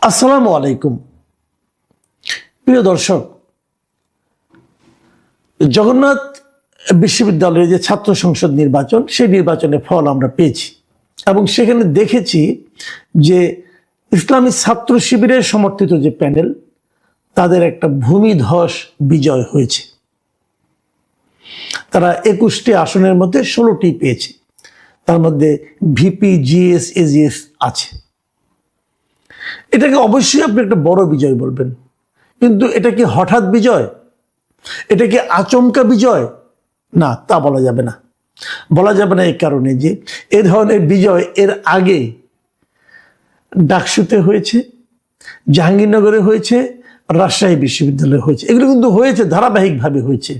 আসসালামু আলাইকুম প্রিয় দর্শক, জগন্নাথ বিশ্ববিদ্যালয়ের যে ছাত্র সংসদ নির্বাচন, সেই নির্বাচনের ফল আমরা পেয়েছি এবং সেখানে দেখেছি যে ইসলামী ছাত্র শিবিরের সমর্থিত যে প্যানেল, তাদের একটা ভূমিধস বিজয় হয়েছে। তারা 21টি আসনের মধ্যে 16টি পেয়েছে, তার মধ্যে ভিপি, জিএস, এজিএস আছে। এটাকে অবশ্যই আপনি একটা বড় বিজয় বলবেন, কিন্তু এটা কি হঠাৎ বিজয়? এটা কি আচমকা বিজয়? না, তা বলা যাবে না। বলা যাবে না এই কারণে যে এ ধরনের বিজয় এর আগে ডাকসুতে হয়েছে, জাহাঙ্গীরনগরে হয়েছে, রাজশাহী বিশ্ববিদ্যালয়ে হয়েছে। এগুলো কিন্তু হয়েছে, ধারাবাহিকভাবে হয়েছে।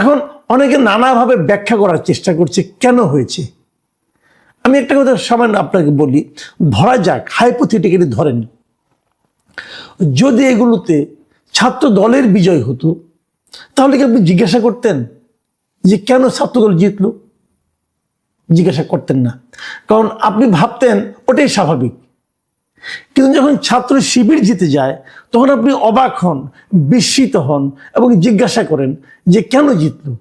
এখন অনেকে নানাভাবে ব্যাখ্যা করার চেষ্টা করছে কেন হয়েছে। আমি একটা কথা সামান্য আপনাকে বলি, ধরা যাক, হাইপোথেটিক্যালি ধরেন, যদি এগুলোতে ছাত্র দলের বিজয় হতো, তাহলে কি আপনি জিজ্ঞাসা করতেন যে কেন ছাত্রদল জিতলো? জিজ্ঞাসা করতেন না, কারণ আপনি ভাবতেন ওটাই স্বাভাবিক। কিন্তু যখন ছাত্র শিবির জিতে যায়, তখন আপনি অবাক হন, বিস্মিত হন এবং জিজ্ঞাসা করেন যে কেন জিতলো।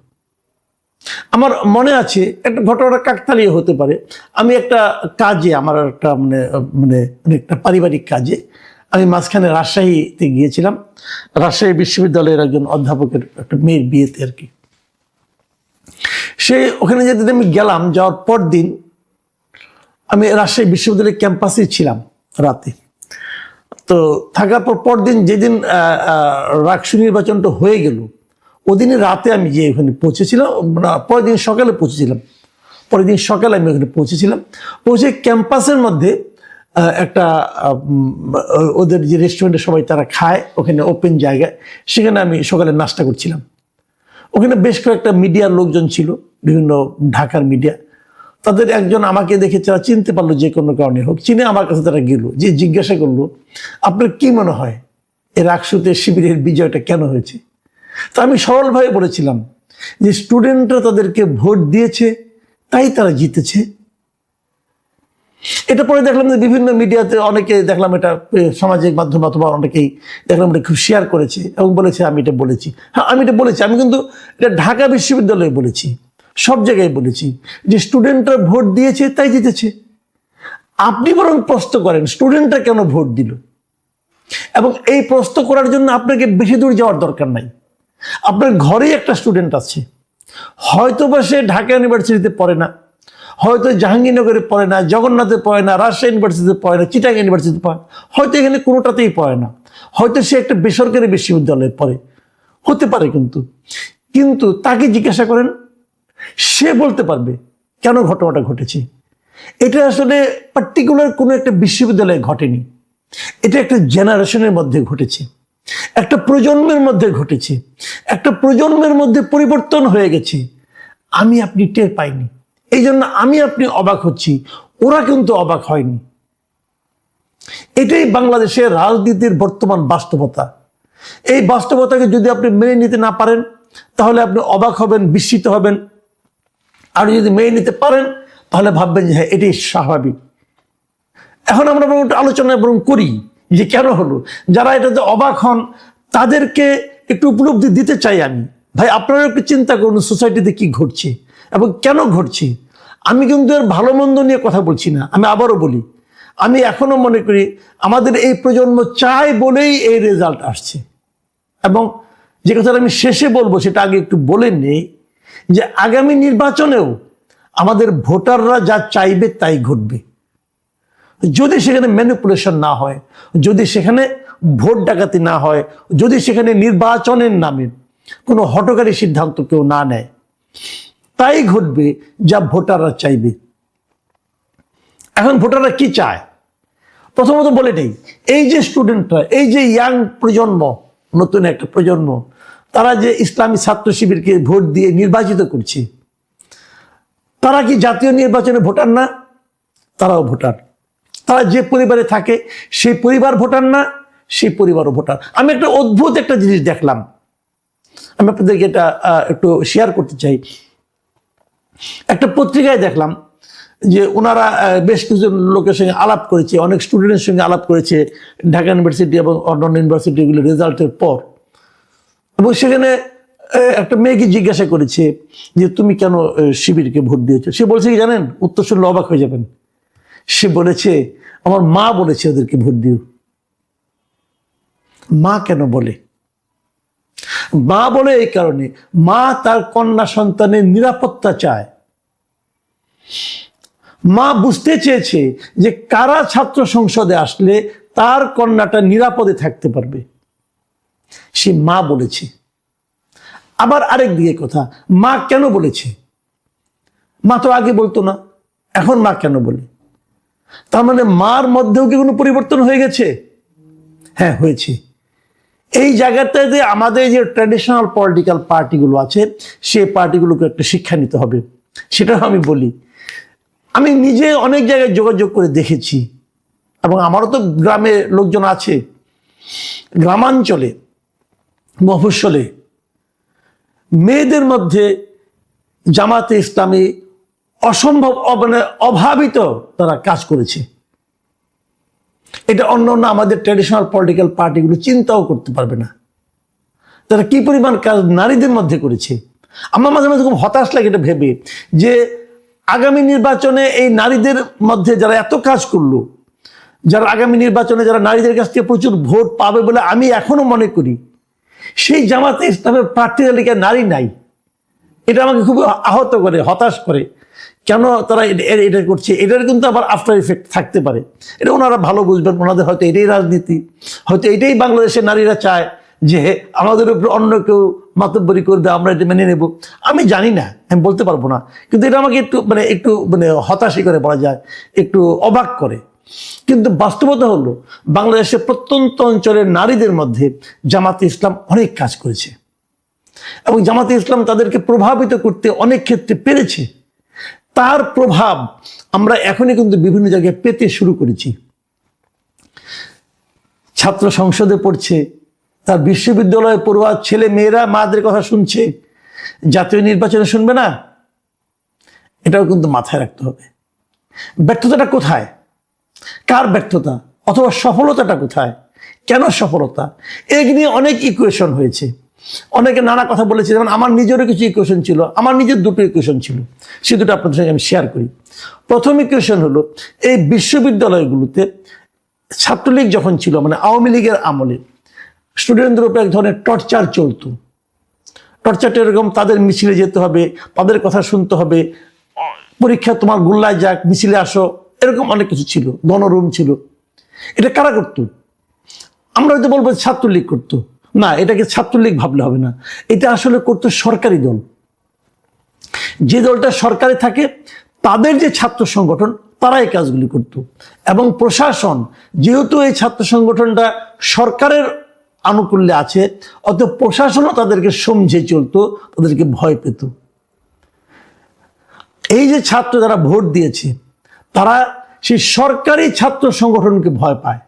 আমার মনে আছে একটা ঘটনা, কাকতালীয় হতে পারে। আমি একটা কাজে, আমার একটা একটা পারিবারিক কাজে আমি মাঝখানে রাজশাহীতে গিয়েছিলাম। রাজশাহী বিশ্ববিদ্যালয়ের একজন অধ্যাপকের একটা মেয়ের বিয়েতে আর কি। সে ওখানে যেতে আমি গেলাম, যাওয়ার পর দিন আমি রাজশাহী বিশ্ববিদ্যালয়ের ক্যাম্পাসে ছিলাম রাতে। তো থাকার পর পরদিন যেদিন রাকসু নির্বাচনটা হয়ে গেল, ওদিনই রাতে আমি যে ওখানে পৌঁছেছিলাম, পরের দিন সকালে আমি ওখানে পৌঁছেছিলাম। পৌঁছে ক্যাম্পাসের মধ্যে একটা ওদের যে রেস্টুরেন্টে সবাই তারা খায়, ওখানে ওপেন জায়গায়, সেখানে আমি সকালে নাস্তা করছিলাম। ওখানে বেশ কয়েকটা মিডিয়ার লোকজন ছিল, বিভিন্ন ঢাকার মিডিয়া। তাদের একজন আমাকে দেখে তারা চিনতে পারলো, যে কোনো কারণে হোক, চিনে আমার কাছে তারা গেল, যে জিজ্ঞাসা করলো, আপনার কি মনে হয় এর রাকসুতে শিবিরের বিজয়টা কেন হয়েছে? তো আমি সরলভাবে বলেছিলাম যে স্টুডেন্টরা তাদেরকে ভোট দিয়েছে, তাই তারা জিতেছে। এটা পরে দেখলাম যে বিভিন্ন মিডিয়াতে অনেকে দেখলাম, এটা সামাজিক মাধ্যম অথবা অনেকেই দেখলাম এটা খুব শেয়ার করেছে এবং বলেছে আমি এটা বলেছি। হ্যাঁ, আমি এটা বলেছি। আমি কিন্তু এটা ঢাকা বিশ্ববিদ্যালয়ে বলেছি, সব জায়গায় বলেছি যে স্টুডেন্টরা ভোট দিয়েছে তাই জিতেছে। আপনি বরং প্রশ্ন করেন স্টুডেন্টরা কেন ভোট দিল, এবং এই প্রশ্ন করার জন্য আপনাকে বেশি দূর যাওয়ার দরকার নাই। আপনার ঘরেই একটা স্টুডেন্ট আছে, হয়তো বা সে ঢাকা ইউনিভার্সিটিতে পড়ে না, হয়তো জাহাঙ্গীরনগরে পড়ে না, জগন্নাথে পড়ে না, রাজশাহী ইউনিভার্সিটিতে পড়ে না, চিটাগাং ইউনিভার্সিটিতে পড়ে, হয়তো এখানে কোনোটাতেই পড়ে না, হয়তো সে একটা বেসরকারি বিশ্ববিদ্যালয়ে পড়ে, হতে পারে। কিন্তু তাকে জিজ্ঞাসা করেন, সে বলতে পারবে কেন ঘটনাটা ঘটেছে। এটা আসলে পার্টিকুলার কোনো একটা বিশ্ববিদ্যালয়ে ঘটেনি, এটা একটা জেনারেশনের মধ্যে ঘটেছে, একটা প্রজন্মের মধ্যে ঘটেছে, একটা প্রজন্মের মধ্যে পরিবর্তন হয়ে গেছে। আমি আপনি টের পাইনি, এই জন্য আমি আপনি অবাক হচ্ছি, ওরা কিন্তু অবাক হয়নি। এটাই বাংলাদেশের রাজনীতির বর্তমান বাস্তবতা। এই বাস্তবতাকে যদি আপনি মেনে নিতে না পারেন, তাহলে আপনি অবাক হবেন, বিস্মিত হবেন। আর যদি মেনে নিতে পারেন, তাহলে ভাববেন যে হ্যাঁ, এটাই স্বাভাবিক। এখন আমরা আলোচনা করি যে কেন হলো। যারা এটাতে অবাক হন, তাদেরকে একটু উপলব্ধি দিতে চাই আমি। ভাই, আপনারা একটু চিন্তা করুন সোসাইটিতে কি ঘটছে এবং কেন ঘটছে। আমি কিন্তু এর ভালো মন্দ নিয়ে কথা বলছি না। আমি আবারও বলি, আমি এখনো মনে করি আমাদের এই প্রজন্ম চায় বলেই এই রেজাল্ট আসছে। এবং যে কথাটা আমি শেষে বলবো, সেটা আগে একটু বলে নেই, যে আগামী নির্বাচনেও আমাদের ভোটাররা যা চাইবে তাই ঘটবে, যদি সেখানে ম্যানিপুলেশন না হয়, যদি সেখানে ভোট ডাকাতি না হয়, যদি সেখানে নির্বাচনের নামে কোনো হঠকারী সিদ্ধান্ত কেউ না নেয়। তাই ঘটবে যা ভোটাররা চাইবে। এখন ভোটাররা কি চায়, প্রথমত বলে নেই, এই যে স্টুডেন্টরা, এই যে ইয়াং প্রজন্ম, নতুন একটা প্রজন্ম, তারা যে ইসলামী ছাত্র শিবিরকে ভোট দিয়ে নির্বাচিত করছে, তারা কি জাতীয় নির্বাচনে ভোটার না? তারাও ভোটার। তারা যে পরিবারে থাকে সেই পরিবার ভোটার না? সেই পরিবারও ভোটার। আমি একটা অদ্ভুত একটা জিনিস দেখলাম, আমি আপনাদেরকে এটা একটু শেয়ার করতে চাই। একটা পত্রিকায় দেখলাম যে ওনারা বেশ কিছু লোকের সঙ্গে আলাপ করেছে, অনেক স্টুডেন্টের সঙ্গে আলাপ করেছে ঢাকা ইউনিভার্সিটি এবং অন্যান্য ইউনিভার্সিটিগুলো রেজাল্টের পর, এবং সেখানে একটা মেয়েকে জিজ্ঞাসা করেছে যে তুমি কেন শিবিরকে ভোট দিয়েছো। সে বলছে কি জানেন, উত্তর শুনলে অবাক হয়ে যাবেন। সে বলেছে আমার মা বলেছে ওদেরকে ভোট দিও। মা কেন বলে? মা বলে এই কারণে, মা তার কন্যা সন্তানের নিরাপত্তা চায়। মা বুঝতে চেয়েছে যে কারা ছাত্র সংসদে আসলে তার কন্যাটা নিরাপদে থাকতে পারবে, সে মা বলেছে। আবার আরেক দিকে কথা, মা কেন বলেছে? মা তো আগে বলতো না, এখন মা কেন বলে? তার মানে মার মধ্যেও কি কোনো পরিবর্তন হয়ে গেছে? হ্যাঁ, হয়েছে। এই জায়গাটাতে আমাদের যে ট্র্যাডিশনাল পলিটিক্যাল পার্টিগুলো আছে, সেই পার্টিগুলোকে একটা শিক্ষা নিতে হবে। সেটাও আমি বলি, আমি নিজে অনেক জায়গায় যোগাযোগ করে দেখেছি, এবং আমারও তো গ্রামে লোকজন আছে, গ্রামাঞ্চলে মফস্বলে মেয়েদের মধ্যে জামাতে ইসলামী অসম্ভব মানে অভাবিত তারা কাজ করেছে। এটা অন্য অন্য আমাদের ট্র্যাডিশনাল পলিটিক্যাল পার্টিগুলো চিন্তাও করতে পারবে না, তারা কি পরিমাণ কাজ নারীদের মধ্যে করেছে। আমার মাঝে মাঝে খুব হতাশ লাগে এটা ভেবে যে আগামী নির্বাচনে এই নারীদের মধ্যে যারা এত কাজ করলো, যারা আগামী নির্বাচনে যারা নারীদের কাছ থেকে প্রচুর ভোট পাবে বলে আমি এখনো মনে করি, সেই জামাতে ইসলামের প্রার্থী তালিকায় নারী নাই। এটা আমাকে খুব আহত করে, হতাশ করে। কেন তারা এটা করছে? এটার কিন্তু আবার আফটার ইফেক্ট থাকতে পারে, এটা ওনারা ভালো বুঝবেন। ওনাদের হয়তো এটাই রাজনীতি, হয়তো এটাই বাংলাদেশের নারীরা চায় যে আমাদের উপর অন্য কেউ মাতব্বরি করবে, আমরা এটা মেনে নেব। আমি জানি না, আমি বলতে পারবো না, কিন্তু এটা আমাকে একটু হতাশই করে বলা যায়, একটু অবাক করে। কিন্তু বাস্তবতা হলো বাংলাদেশের প্রত্যন্ত অঞ্চলের নারীদের মধ্যে জামাতে ইসলাম অনেক কাজ করেছে, এবং জামাতে ইসলাম তাদেরকে প্রভাবিত করতে অনেক ক্ষেত্রে পেরেছে। তার প্রভাব আমরা এখনই কিন্তু বিভিন্ন জায়গায় পেতে শুরু করেছি। ছাত্র সংসদে পড়ছে, তার বিশ্ববিদ্যালয়ে পড়ুয়া ছেলে মেয়েরা মাদের কথা শুনছে, জাতীয় নির্বাচনে শুনবে না? এটাও কিন্তু মাথায় রাখতে হবে। ব্যর্থতাটা কোথায়? কার ব্যর্থতা? অথবা সফলতাটা কোথায়? কেন সফলতা? এ নিয়ে অনেক ইকুয়েশন হয়েছে, অনেকে নানা কথা বলেছে। যেমন আমার নিজেরও কিছু ইকুয়েশন ছিল, আমার নিজের দুটো ইকুয়েশন ছিল, সে দুটো আপনাদের সঙ্গে আমি শেয়ার করি। প্রথম ইকুয়েশন হলো, এই বিশ্ববিদ্যালয়গুলোতে ছাত্রলীগ যখন ছিল, মানে আওয়ামী লীগের আমলে স্টুডেন্টদের উপর এক ধরনের টর্চার চলতো। টর্চারটা এরকম, তাদের মিছিলে যেতে হবে, তাদের কথা শুনতে হবে, পরীক্ষা তোমার গোল্লায় যাক, মিছিলে আসো, এরকম অনেক কিছু ছিল, গণরুম ছিল। এটা কারা করতো? আমরা হয়তো বলবো ছাত্রলীগ করতো, না, এটাকে ছাত্রলীগ ভাবলে হবে না, এটা আসলে করতো সরকারি দল। যে দলটা সরকারে থাকে তাদের যে ছাত্র সংগঠন, তারা এই কাজগুলি করত। এবং প্রশাসন যেহেতু এই ছাত্র সংগঠনটা সরকারের আনুকূল্যে আছে, অত প্রশাসনও তাদেরকে সমঝে চলতো, তাদেরকে ভয় পেত। এই যে ছাত্র যারা ভোট দিয়েছে, তারা সেই সরকারি ছাত্র সংগঠনকে ভয় পায়।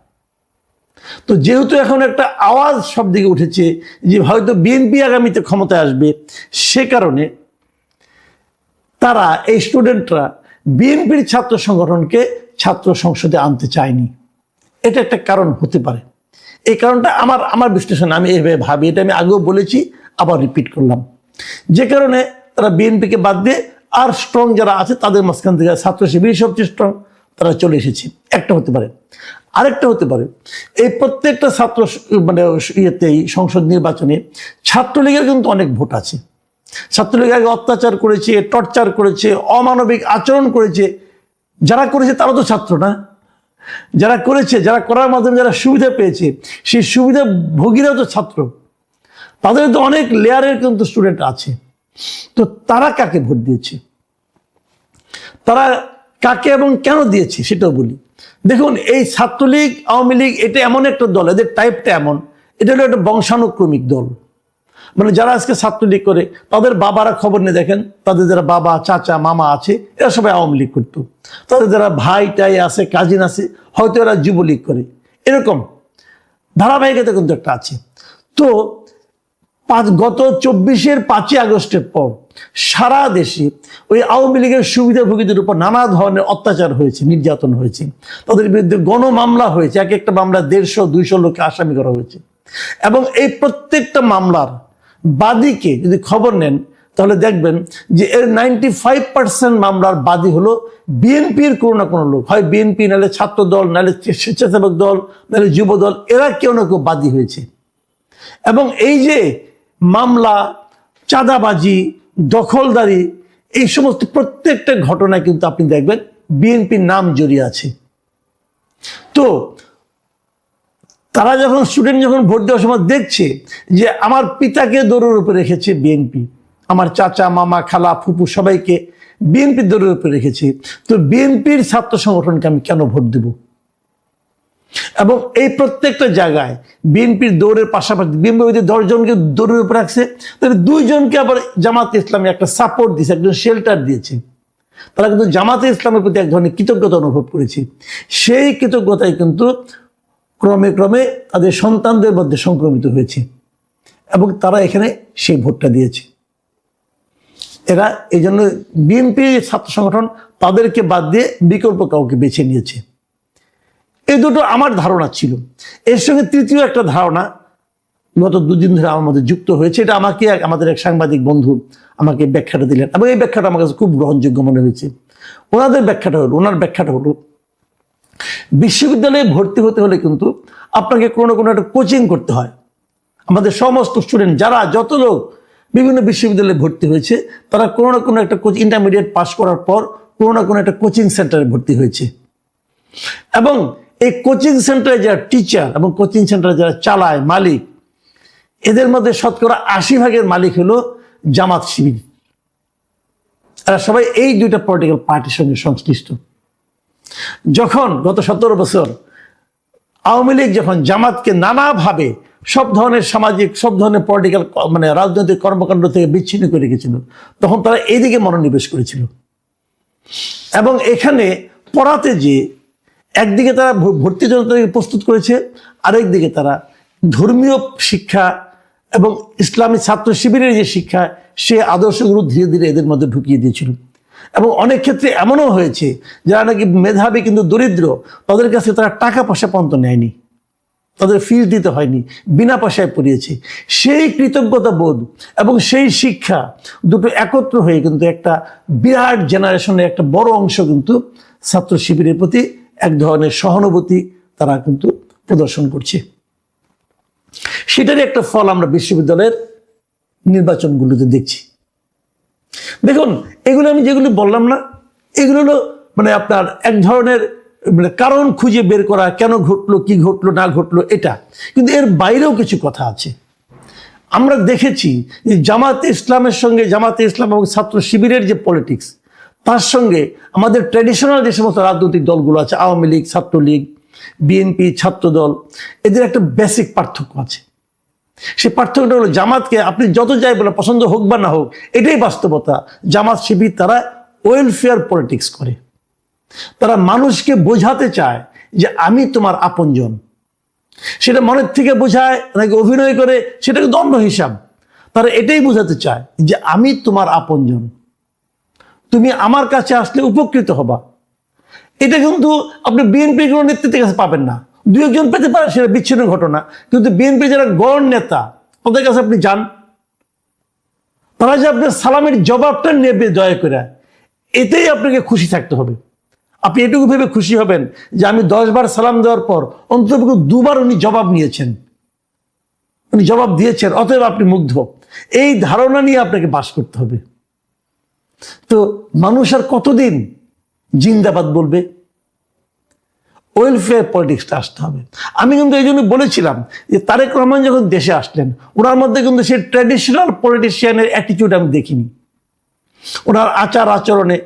তো যেহেতু এখন একটা আওয়াজ সব দিকে উঠেছে যে হয়তো বিএনপি আগামীতে ক্ষমতায় আসবে, সে কারণে তারা, এই স্টুডেন্টরা বিএনপির ছাত্র সংগঠনকে ছাত্র সংসদে আনতে চায়নি। এটা একটা কারণ হতে পারে। এই কারণটা আমার বিশ্লেষণ, আমি এইভাবে ভাবি, এটা আমি আগেও বলেছি, আবার রিপিট করলাম। যে কারণে তারা বিএনপিকে বাদ দিয়ে আর স্ট্রং যারা আছে তাদের মাঝখান থেকে ছাত্র শিবির সবচেয়ে স্ট্রং, তারা চলে এসেছে। একটা হতে পারে। আরেকটা হতে পারে, এই প্রত্যেকটা ছাত্র ইয়েতেই সংসদ নির্বাচনে ছাত্রলীগের কিন্তু অনেক ভোট আছে। ছাত্রলীগ আগে অত্যাচার করেছে, টর্চার করেছে, অমানবিক আচরণ করেছে। যারা করেছে তারা তো ছাত্র না, যারা করেছে, যারা করার মাধ্যমে যারা সুবিধা পেয়েছে, সেই সুবিধা ভোগীরাও তো ছাত্র। তাদের তো অনেক লেয়ারের কিন্তু স্টুডেন্ট আছে। তো তারা কাকে ভোট দিয়েছে, তারা কাকে এবং কেন দিয়েছে সেটাও বলি। দেখুন, এই ছাত্রলীগ, আওয়ামী লীগ, এটা এমন একটা দল, এদের টাইপটা এমন, এটা হলো একটা বংশানুক্রমিক দল। মানে যারা আজকে ছাত্রলীগ করে তাদের বাবারা খবর নিয়ে দেখেন, তাদের যারা বাবা, চাচা, মামা আছে, এরা সবাই আওয়ামী লীগ করতো। তাদের যারা ভাই টাই আছে, কাজিন আছে, হয়তো এরা যুবলীগ করে। এরকম ধারাবাহিকতা কিন্তু একটা আছে। তো গত 24-এর 5ই আগস্টের পর সারা দেশে ওই আওয়ামী লীগের সুবিধাভোগীদের উপর নানা ধরনের অত্যাচার হয়েছে, নির্যাতন হয়েছে, তাদের বিরুদ্ধে গণমামলা হয়েছে, এক একটা মামলা 150-200 লোককে আসামি করা হয়েছে। এবং এই প্রত্যেকটা মামলার বাদীকে যদি খবর নেন তাহলে দেখবেন যে এর 95% মামলার বাদী হলো বিএনপির কোনো না কোনো লোক, হয় বিএনপি, নাহলে ছাত্র দল, নাহলে স্বেচ্ছাসেবক দল, নাহলে যুব দল, এরা কেউ না কেউ বাদী হয়েছে। এবং এই যে মামলা, চাঁদাবাজি, দখলদারি, এই সমস্ত প্রত্যেকটা ঘটনায় কিন্তু আপনি দেখবেন বিএনপির নাম জড়িয়ে আছে। তো তারা যখন স্টুডেন্ট যখন ভোট দেওয়ার সময় দেখছে যে আমার পিতাকে দৌড়ের উপরে রেখেছে বিএনপি, আমার চাচা, মামা, খালা, ফুপু সবাইকে বিএনপির দৌড়ের উপরে রেখেছে, তো বিএনপির ছাত্র সংগঠনকে আমি কেন ভোট দেব? এবং এই প্রত্যেকটা জায়গায় বিএনপির দৌড়ের পাশাপাশি বিএনপি 10 জনকে দৌড়ের উপরে রাখছে, তাহলে 2 জনকে আবার জামাতে ইসলামী একটা সাপোর্ট দিয়েছে, একজন শেল্টার দিয়েছে। তারা কিন্তু জামাতে ইসলামের প্রতি এক ধরনের কৃতজ্ঞতা অনুভব করেছে। সেই কৃতজ্ঞতাই কিন্তু ক্রমে ক্রমে তাদের সন্তানদের মধ্যে সংক্রমিত হয়েছে এবং তারা এখানে সেই ভোটটা দিয়েছে। এরা এই জন্য বিএনপি ছাত্র সংগঠন তাদেরকে বাদ দিয়ে বিকল্প কাউকে বেছে নিয়েছে। এই দুটো আমার ধারণা ছিল। এর সঙ্গে তৃতীয় একটা ধারণা গত 2 দিন ধরে আমার মধ্যে যুক্ত হয়েছে। এটা আমাকে আমাদের এক সাংবাদিক বন্ধু আমাকে ব্যাখ্যাটা দিলেন এবং এই ব্যাখ্যাটা আমার কাছে খুব গ্রহণযোগ্য মনে হয়েছে। ওনার ব্যাখ্যাটা হলো বিশ্ববিদ্যালয়ে ভর্তি হতে হলে কিন্তু আপনাকে কোনো না কোনো একটা কোচিং করতে হয়। আমাদের সমস্ত স্টুডেন্ট যারা যত লোক বিভিন্ন বিশ্ববিদ্যালয়ে ভর্তি হয়েছে তারা কোনো না কোনো একটা ইন্টারমিডিয়েট পাস করার পর কোনো না কোনো একটা কোচিং সেন্টারে ভর্তি হয়েছে। এবং এই কোচিং সেন্টারে যারা টিচার এবং কোচিং সেন্টারে যারা চালায় মালিক, এদের মধ্যে শতকরা 80% মালিক হলো জামাত শিবির। এরা সবাই এই 2টা পলিটিক্যাল পার্টির সঙ্গে সংশ্লিষ্ট। যখন গত 17 বছর আওয়ামী লীগ যখন জামাতকে নানাভাবে সব ধরনের সামাজিক, সব ধরনের পলিটিক্যাল রাজনৈতিক কর্মকাণ্ড থেকে বিচ্ছিন্ন করে রেখেছিল, তখন তারা এইদিকে মনোনিবেশ করেছিল। এবং এখানে পড়াতে যে একদিকে তারা ভর্তি জনতাকে প্রস্তুত করেছে, আরেকদিকে তারা ধর্মীয় শিক্ষা এবং ইসলামী ছাত্র শিবিরের যে শিক্ষা, সে আদর্শগুলো ধীরে ধীরে এদের মধ্যে ঢুকিয়ে দিয়েছিল। এবং অনেক ক্ষেত্রে এমনও হয়েছে যারা নাকি মেধাবী কিন্তু দরিদ্র, তাদের কাছে তারা টাকা পয়সা পর্যন্ত নেয়নি, তাদের ফিস দিতে হয়নি, বিনা পয়সায় পড়িয়েছে। সেই কৃতজ্ঞতা বোধ এবং সেই শিক্ষা দুটো একত্র হয়ে কিন্তু একটা বিরাট জেনারেশনের একটা বড় অংশ কিন্তু ছাত্র শিবিরের প্রতি এক ধরনের সহানুভূতি তারা কিন্তু প্রদর্শন করছে। সেটারই একটা ফল আমরা বিশ্ববিদ্যালয়ের নির্বাচনগুলোতে দেখছি। দেখুন, এগুলো আমি যেগুলি বললাম না, এগুলো হলো আপনার এক ধরনের কারণ খুঁজে বের করা, কেন ঘটলো, কি ঘটলো না ঘটলো, এটা। কিন্তু এর বাইরেও কিছু কথা আছে। আমরা দেখেছি যে জামাতে ইসলামের সঙ্গে, জামাতে ইসলাম এবং ছাত্র শিবিরের যে পলিটিক্স, তার সঙ্গে আমাদের ট্র্যাডিশনাল যে সমস্ত রাজনৈতিক দলগুলো আছে, আওয়ামী লীগ, ছাত্রলীগ, বিএনপি, ছাত্র দল, এদের একটা বেসিক পার্থক্য আছে। সেই পার্থক্যটা হলো জামাতকে আপনি যত যাই বলে, পছন্দ হোক বা না হোক, এটাই বাস্তবতা, জামাত শিবির তারা ওয়েলফেয়ার পলিটিক্স করে। তারা মানুষকে বোঝাতে চায় যে আমি তোমার আপনজন। সেটা মনের থেকে বোঝায় নাকি অভিনয় করে, সেটা কিন্তু অন্য হিসাব। তারা এটাই বোঝাতে চায় যে আমি তোমার আপনজন, তুমি আমার কাছে আসলে উপকৃত হবা। এটা কিন্তু আপনি বিএনপির কোনো নেতৃত্বের কাছে পাবেন না। 2-1 জন পেতে পারে, সেটা বিচ্ছিন্ন ঘটনা। কিন্তু বিএনপি যারা গড় নেতা, তাদের কাছে আপনি যান, তারা যে আপনার সালামের জবাবটা নেবে দয়া করে, এতেই আপনাকে খুশি থাকতে হবে। আপনি এটুকু ভেবে খুশি হবেন যে আমি 10 বার সালাম দেওয়ার পর অন্তত 2 বার উনি জবাব নিয়েছেন, উনি জবাব দিয়েছেন, অতএব আপনি মুগ্ধ। এই ধারণা নিয়ে আপনাকে বাস করতে হবে। তো মানুষ আর কতদিন জিন্দাবাদ বলবে? ওয়েলফেয়ার পলিটিক্সটা আসতে হবে। আমি কিন্তু এই জন্য বলেছিলাম যে তারেক রহমান যখন দেশে আসলেন, ওনার মধ্যে কিন্তু সেই ট্র্যাডিশনাল পলিটিশিয়ানের অ্যাটিটিউড আমি দেখিনি। ওনার আচার আচরণে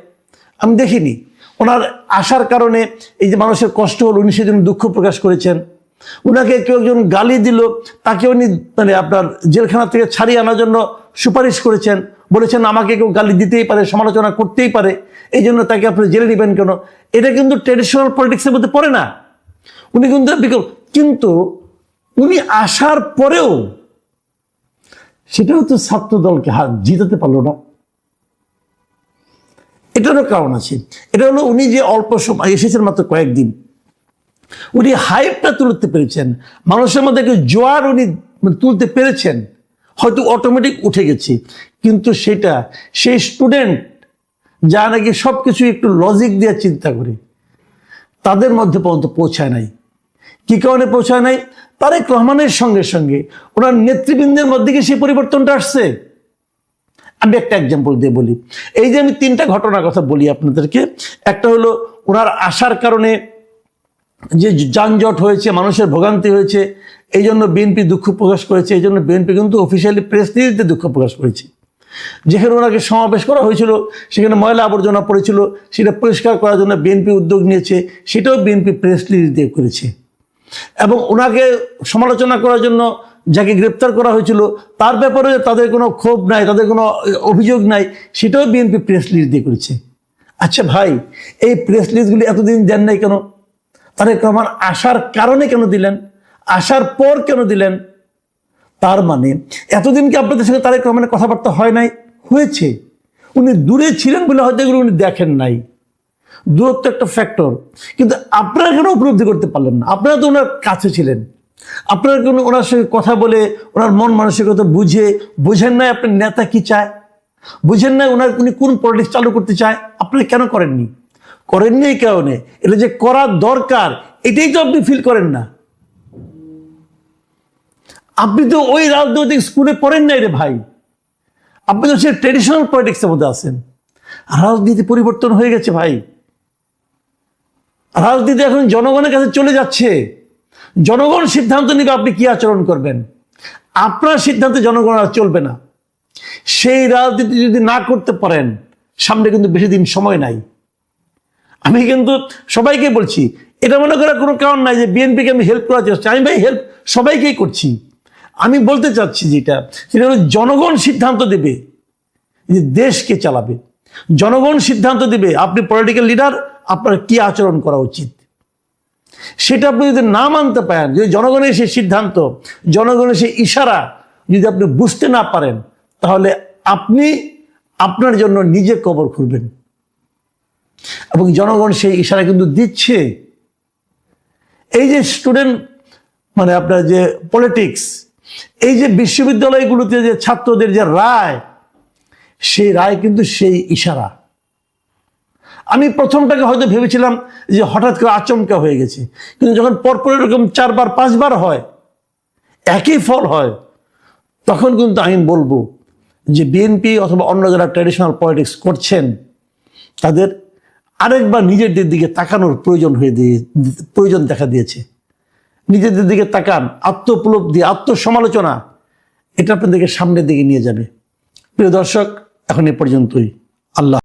আমি দেখিনি। ওনার আসার কারণে এই যে মানুষের কষ্ট হল, উনি সেজন্য দুঃখ প্রকাশ করেছেন। ওনাকে কেউ একজন গালি দিল, তাকে উনি আপনার জেলখানা থেকে ছাড়িয়ে আনার জন্য সুপারিশ করেছেন, বলেছেন আমাকে কেউ গালি দিতেই পারে, সমালোচনা করতেই পারে, এই জন্য তাকে আপনি জেলে নেবেন কেন? এটা কিন্তু ট্র্যাডিশনাল পলিটিক্সের মধ্যে পড়ে না। উনি কিন্তু উনি আসার পরেও সেটাও তো ছাত্র দলকে জিতাতে পারলো না। এটারও কারণ আছে। এটা হলো উনি যে অল্প সময় এসেছেন, মাত্র কয়েকদিন, উনি হাইপটা তুলতে পেরেছেন, মানুষের মধ্যে একটু জোয়ার উনি তুলতে পেরেছেন, হয়তো অটোমেটিক উঠে গেছে। কিন্তু সেটা সেই স্টুডেন্ট যা নাকি সব কিছু একটু লজিক দিয়ে চিন্তা করে, তাদের মধ্যে পর্যন্ত পৌঁছায় নাই। কি কারণে পৌঁছায় নাই? তারেক রহমানের সঙ্গে সঙ্গে ওনার নেতৃবৃন্দের মধ্যে কি সেই পরিবর্তনটা আসছে? আমি একটা এক্সাম্পল দিয়ে বলি। এই যে আমি 3টা ঘটনার কথা বলি আপনাদেরকে। একটা হলো ওনার আসার কারণে যে যানজট হয়েছে, মানুষের ভোগান্তি হয়েছে, এই জন্য বিএনপি দুঃখ প্রকাশ করেছে। এই জন্য বিএনপি কিন্তু অফিসিয়ালি প্রেস রিলিজে দুঃখ প্রকাশ করেছে। যেখানে ওনাকে সমাবেশ করা হয়েছিল সেখানে ময়লা আবর্জনা পড়েছিল, সেটা পরিষ্কার করার জন্য বিএনপি উদ্যোগ নিয়েছে, সেটাও বিএনপি প্রেস রিলিজ দিয়ে করেছে। এবং ওনাকে সমালোচনা করার জন্য যাকে গ্রেপ্তার করা হয়েছিল তার ব্যাপারে তাদের কোনো ক্ষোভ নাই, তাদের কোনো অভিযোগ নাই, সেটাও বিএনপি প্রেস রিলিজ দিয়ে করেছে। আচ্ছা ভাই, এই প্রেস রিলিজগুলি এতদিন দেন নাই কেন? তারেক রহমান আসার কারণে কেন দিলেন? আসার পর কেন দিলেন? তার মানে এতদিন কি আপনাদের সঙ্গে তারেক রহমানের কথাবার্তা হয় নাই? হয়েছে। উনি দূরে ছিলেন বলে হয়তো এগুলো উনি দেখেন নাই। দূরত্ব একটা ফ্যাক্টর, কিন্তু আপনারা কেন উপলব্ধি করতে পারলেন না? আপনারা তো ওনার কাছে ছিলেন, আপনারা কেন ওনার সঙ্গে কথা বলে ওনার মন মানসিকতা বুঝেন নাই আপনার নেতা কি চায়? বুঝেন নাই উনি কোন পলিটিক্স চালু করতে চায়? আপনারা কেন করেননি? এই কারণে এটা যে করা দরকার এটাই তো আপনি ফিল করেন না। আপনি তো ওই রাজনৈতিক স্কুলে পড়েন নাই রে ভাই, আপনি তো সে ট্রেডিশনাল পলিটিক্সের মধ্যে আছেন। রাজনীতি পরিবর্তন হয়ে গেছে ভাই, রাজনীতি এখন জনগণের কাছে চলে যাচ্ছে। জনগণ সিদ্ধান্ত নেবে আপনি কি আচরণ করবেন। আপনার সিদ্ধান্তে জনগণ আর চলবে না। সেই রাজনীতি যদি না করতে পারেন, সামনে কিন্তু বেশি দিন সময় নাই। আমি কিন্তু সবাইকে বলছি, এটা মনে করার কোনো কারণ নাই যে বিএনপিকে আমি হেল্প করার চেষ্টা, আমি ভাই হেল্প সবাইকেই করছি। আমি বলতে চাচ্ছি যেটা, সেটা হলো জনগণ সিদ্ধান্ত দেবে যে দেশকে চালাবে। জনগণ সিদ্ধান্ত দেবে আপনি পলিটিক্যাল লিডার, আপনার কি আচরণ করা উচিত। সেটা আপনি যদি না মানতে পারেন, যদি জনগণের সেই সিদ্ধান্ত, জনগণের সেই ইশারা যদি আপনি বুঝতে না পারেন, তাহলে আপনি আপনার জন্য নিজে কবর খুঁড়বেন। এবং জনগণ সেই ইশারা কিন্তু দিচ্ছে। এই যে স্টুডেন্ট মানে আপনার যে পলিটিক্স, এই যে বিশ্ববিদ্যালয়গুলোতে যে ছাত্রদের যে রায়, সেই রায় কিন্তু সেই ইশারা। আমি প্রথমটাকে হয়তো ভেবেছিলাম যে হঠাৎ করে আচমকা হয়ে গেছে, কিন্তু যখন পরপর এরকম 4বার 5বার হয়, একই ফল হয়, তখন কিন্তু আমি বলবো যে বিএনপি অথবা অন্য যারা ট্র্যাডিশনাল পলিটিক্স করছেন, তাদের আরেকবার নিজেদের দিকে তাকানোর প্রয়োজন দেখা দিয়েছে। নিজেদের দিকে তাকান, আত্মোপলব্ধি, আত্মসমালোচনা, এটা আপনাদেরকে সামনের দিকে নিয়ে যাবে। প্রিয় দর্শক, এখন এ পর্যন্তই। আল্লাহ।